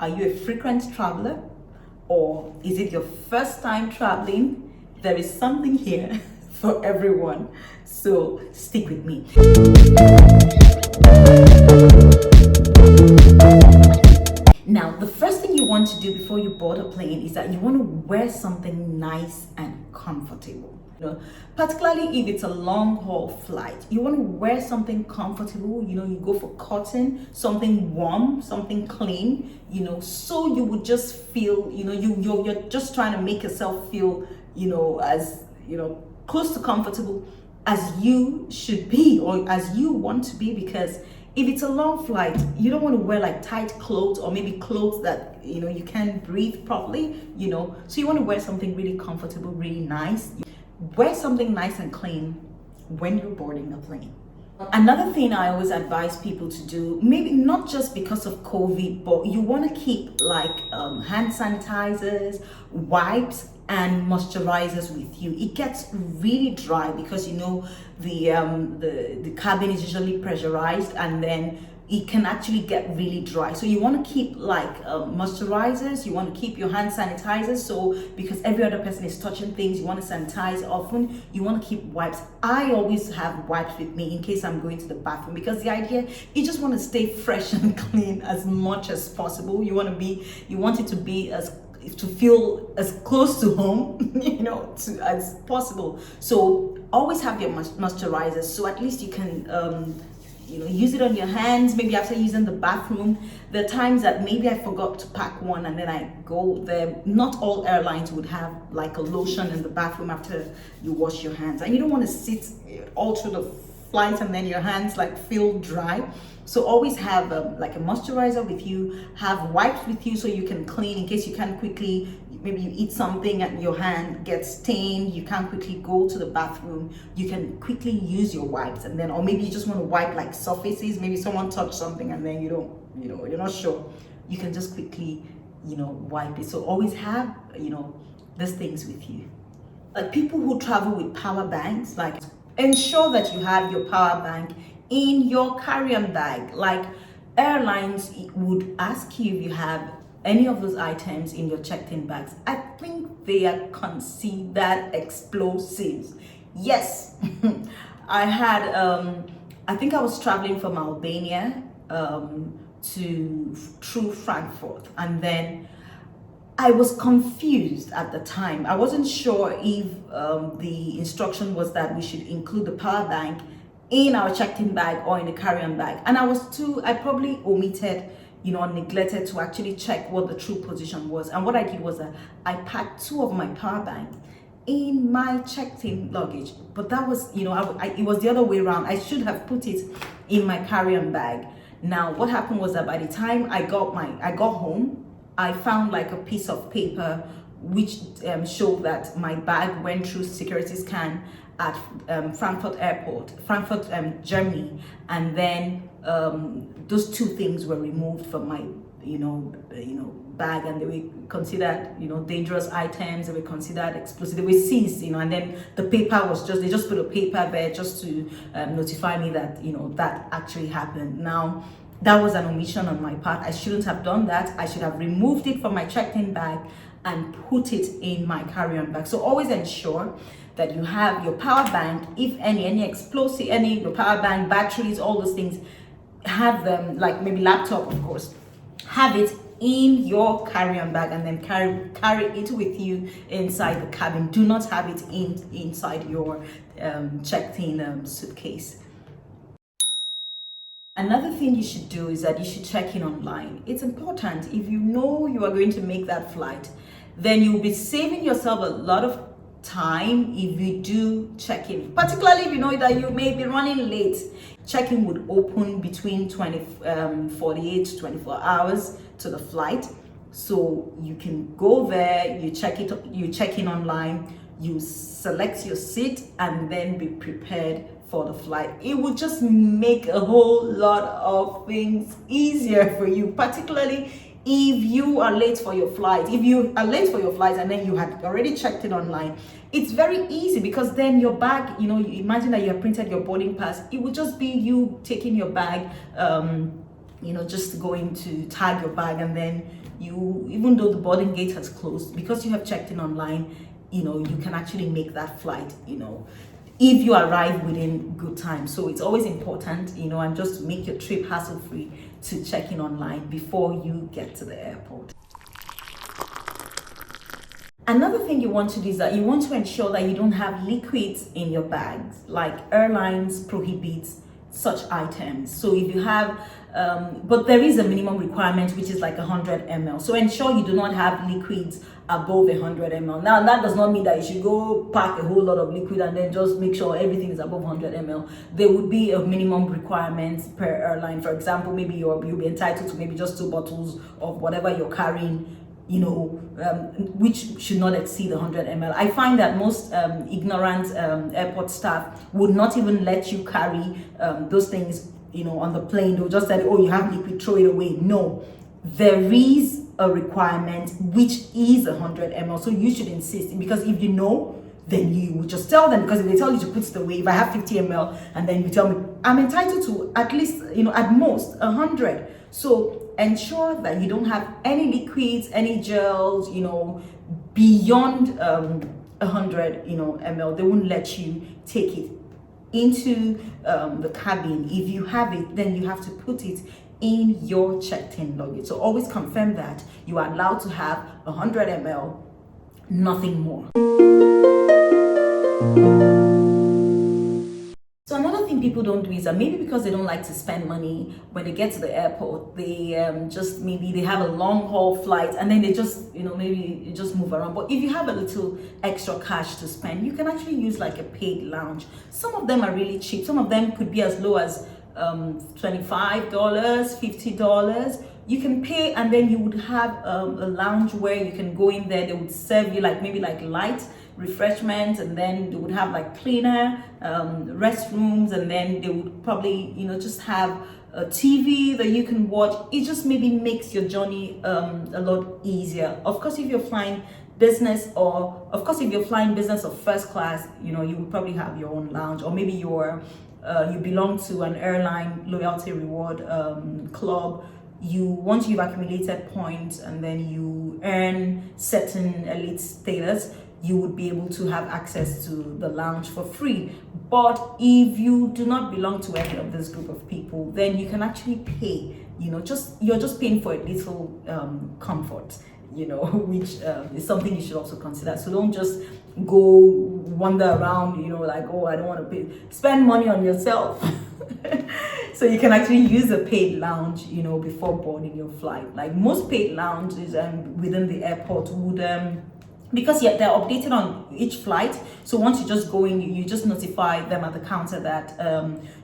Are you a frequent traveler? Or is it your first time traveling? There is something here for everyone. So stick with me. Now, the first thing you want to do before you board a plane is that you want to wear something nice and comfortable. Particularly if it's a long haul flight, you want to wear something comfortable. You go for cotton, something warm, something clean, so you would just feel, you're just trying to make yourself feel, as, close to comfortable as you should be or as you want to be. Because if it's a long flight, you don't want to wear like tight clothes or maybe clothes that, you can't breathe properly, so you want to wear something really comfortable, really nice. Wear something nice and clean when you're boarding a plane. Another thing I always advise people to do, maybe not just because of COVID, but you want to keep like hand sanitizers, wipes, and moisturizers with you. It gets really dry because the cabin is usually pressurized, and then it can actually get really dry. So you want to keep like moisturizers, you want to keep your hand sanitizers. So because every other person is touching things, you want to sanitize often. You want to keep wipes. I always have wipes with me in case I'm going to the bathroom, because the idea, you just want to stay fresh and clean as much as possible. You want it to be to feel as close to home, as possible. So always have your moisturizers, so at least you can use it on your hands. Maybe after using the bathroom, there are times that maybe I forgot to pack one and then I go there. Not all airlines would have like a lotion in the bathroom after you wash your hands, and you don't want to sit all through the flight and then your hands like feel dry. So always have like a moisturizer with you, have wipes with you so you can clean in case you can't quickly, maybe you eat something and your hand gets stained, you can't quickly go to the bathroom, you can quickly use your wipes. And then, or maybe you just want to wipe like surfaces, maybe someone touched something and then you're not sure, you can just quickly wipe it. So always have these things with you. Like people who travel with power banks, like ensure that you have your power bank in your carry-on bag. Like airlines would ask you if you have any of those items in your checked-in bags. I think they are considered explosives. Yes. I think I was traveling from Albania through Frankfurt, and then I was confused at the time. I wasn't sure if the instruction was that we should include the power bank in our checked-in bag or in the carry-on bag. And I probably omitted, neglected to actually check what the true position was. And what I did was that I packed 2 of my power banks in my checked-in luggage. But that was, it was the other way around. I should have put it in my carry-on bag. Now, what happened was that by the time I got home, I found like a piece of paper which showed that my bag went through security scan at Frankfurt Airport, Germany, and then those 2 things were removed from my bag, and they were considered dangerous items. They were considered explosive. They were seized, and then the paper was they just put a paper there just to notify me that that actually happened. Now, that was an omission on my part. I shouldn't have done that. I should have removed it from my checked-in bag and put it in my carry-on bag. So always ensure that you have your power bank, if any explosive, your power bank, batteries, all those things, have them, like maybe laptop, of course, have it in your carry-on bag, and then carry it with you inside the cabin. Do not have it inside your checked-in suitcase. Another thing you should do is that you should check in online. It's important. If you know you are going to make that flight, then you'll be saving yourself a lot of time if you do check in, particularly if you know that you may be running late. Check-in would open between 48 to 24 hours to the flight, so you can go there, you check in online, you select your seat, and then be prepared for the flight. It will just make a whole lot of things easier for you, particularly if you are late for your flight. If you are late for your flight and then you had already checked it online, it's very easy, because then your bag, you imagine that you have printed your boarding pass. It would just be you taking your bag, just going to tag your bag and then even though the boarding gate has closed, because you have checked in online, you can actually make that flight, if you arrive within good time. So it's always important, and just to make your trip hassle-free, to check in online before you get to the airport. Another thing you want to do is that you want to ensure that you don't have liquids in your bags. Like, airlines prohibit such items. So if you have, but there is a minimum requirement, which is like 100 ml. So ensure you do not have liquids above 100 ml. Now, that does not mean that you should go pack a whole lot of liquid and then just make sure everything is above 100 ml. There would be a minimum requirement per airline. For example, maybe you'll be entitled to maybe just 2 bottles of whatever you're carrying, which should not exceed 100 ml. I find that most ignorant airport staff would not even let you carry those things, on the plane. They'll just say, oh, you have liquid, throw it away. No, there is a requirement, which is 100 ml. So you should insist, because if you know, then you would just tell them, because if they tell you to put it away, if I have 50 ml and then you tell me I'm entitled to at least, at most 100. So ensure that you don't have any liquids, any gels, beyond 100, ml. They won't let you take it into the cabin. If you have it, then you have to put it in your checked-in luggage. So always confirm that you are allowed to have 100 ml, nothing more. So another thing people don't do is that maybe because they don't like to spend money when they get to the airport, they maybe they have a long haul flight and then they just, maybe you just move around. But if you have a little extra cash to spend, you can actually use like a paid lounge. Some of them are really cheap. Some of them could be as low as $25, $50. You can pay, and then you would have a lounge where you can go in there. They would serve you maybe light refreshments, and then they would have cleaner restrooms, and then they would probably just have a TV that you can watch. It just maybe makes your journey a lot easier. Of course, if you're flying business, or first class, you would probably have your own lounge, or maybe you belong to an airline loyalty reward club. Once you've accumulated points and then you earn certain elite status, you would be able to have access to the lounge for free. But if you do not belong to any of this group of people, then you can actually pay. You're just paying for a little comfort, which is something you should also consider. So don't just go wander around, oh, I don't want to spend money on yourself. So you can actually use a paid lounge, before boarding your flight. Like most paid lounges within the airport would, because they're updated on each flight. So once you just go in, you just notify them at the counter that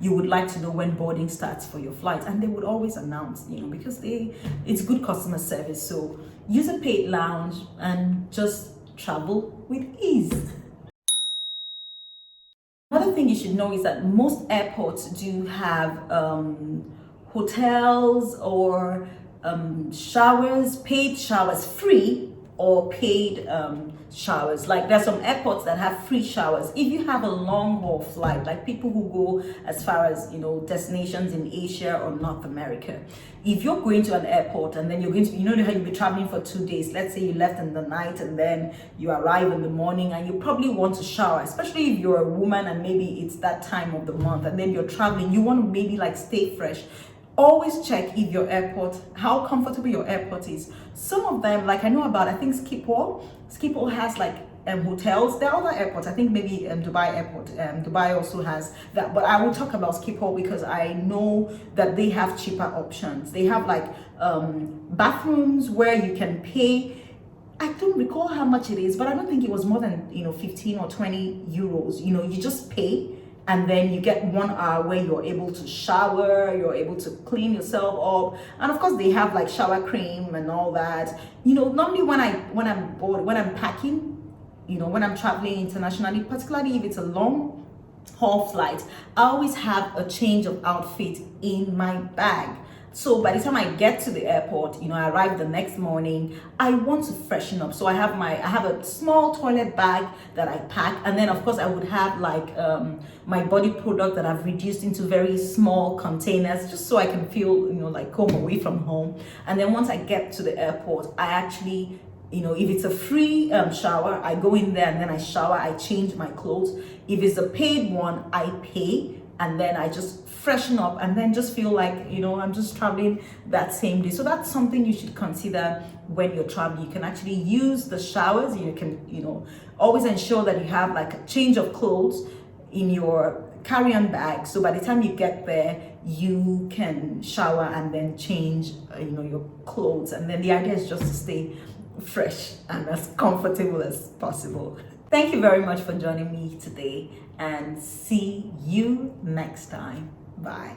you would like to know when boarding starts for your flight, and they would always announce, because it's good customer service. So use a paid lounge and just travel with ease. Another thing you should know is that most airports do have hotels or showers, paid showers, free or paid showers. Like there's some airports that have free showers. If you have a long haul flight, like people who go as far as destinations in Asia or North America, if you're going to an airport and then you're going to, how you'll be traveling for 2 days, let's say you left in the night and then you arrive in the morning, and you probably want to shower, especially if you're a woman and maybe it's that time of the month and then you're traveling, you want to maybe stay fresh. Always check if your airport, how comfortable your airport is. Some of them, I know about, I think Schiphol has hotels. There are other airports, I think maybe Dubai airport, Dubai also has that, but I will talk about Schiphol because I know that they have cheaper options. They have bathrooms where you can pay. I don't recall how much it is, but I don't think it was more than 15 or 20 euros. You just pay, and then you get 1 hour where you're able to shower, you're able to clean yourself up, and of course they have shower cream and all that. Normally when I'm packing, when I'm traveling internationally, particularly if it's a long haul flight, I always have a change of outfit in my bag. So by the time I get to the airport, I arrive the next morning, I want to freshen up. So I have a small toilet bag that I pack, and then of course I would have like my body product that I've reduced into very small containers, just so I can feel like home away from home. And then once I get to the airport, I actually, if it's a free shower, I go in there and then I shower, I change my clothes. If it's a paid one, I pay, and then I just freshen up and then just feel like, I'm just traveling that same day. So that's something you should consider when you're traveling. You can actually use the showers. You can, always ensure that you have like a change of clothes in your carry-on bag. So by the time you get there, you can shower and then change, your clothes. And then the idea is just to stay fresh and as comfortable as possible. Thank you very much for joining me today, and see you next time. Bye.